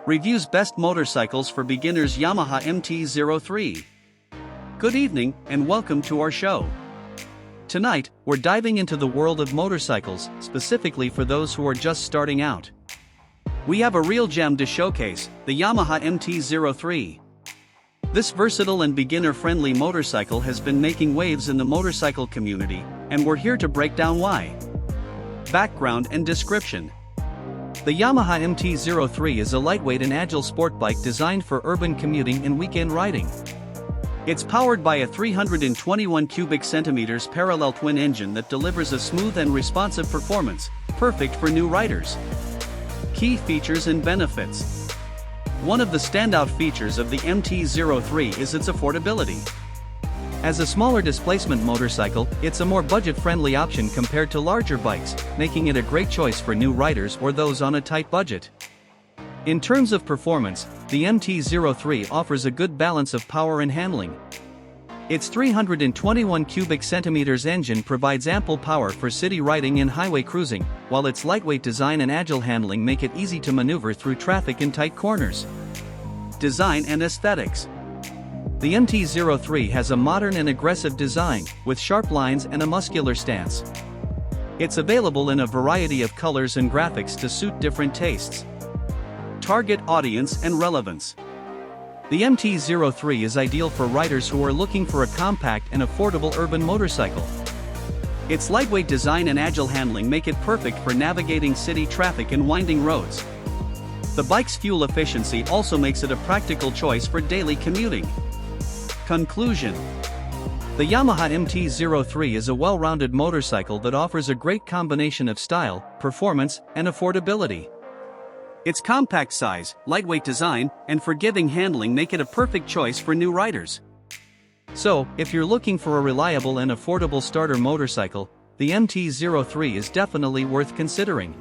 Reviews best motorcycles for beginners. Yamaha MT-03. Good evening, and welcome to our show. Tonight, we're diving into the world of motorcycles, specifically for those who are just starting out. We have a real gem to showcase, the Yamaha MT-03. This versatile and beginner-friendly motorcycle has been making waves in the motorcycle community, and we're here to break down why. Background and description. The Yamaha MT-03 is a lightweight and agile sport bike designed for urban commuting and weekend riding. It's powered by a 321 cubic centimeters parallel twin engine that delivers a smooth and responsive performance, perfect for new riders. Key features and benefits. One of the standout features of the MT-03 is its affordability. As a smaller displacement motorcycle, it's a more budget-friendly option compared to larger bikes, making it a great choice for new riders or those on a tight budget. In terms of performance, the MT-03 offers a good balance of power and handling. Its 321 cubic centimeters engine provides ample power for city riding and highway cruising, while its lightweight design and agile handling make it easy to maneuver through traffic in tight corners. Design and aesthetics. The MT-03 has a modern and aggressive design, with sharp lines and a muscular stance. It's available in a variety of colors and graphics to suit different tastes. Target audience and relevance. The MT-03 is ideal for riders who are looking for a compact and affordable urban motorcycle. Its lightweight design and agile handling make it perfect for navigating city traffic and winding roads. The bike's fuel efficiency also makes it a practical choice for daily commuting. Conclusion. The Yamaha MT-03 is a well-rounded motorcycle that offers a great combination of style, performance, and affordability. Its compact size, lightweight design, and forgiving handling make it a perfect choice for new riders. So, if you're looking for a reliable and affordable starter motorcycle, the MT-03 is definitely worth considering.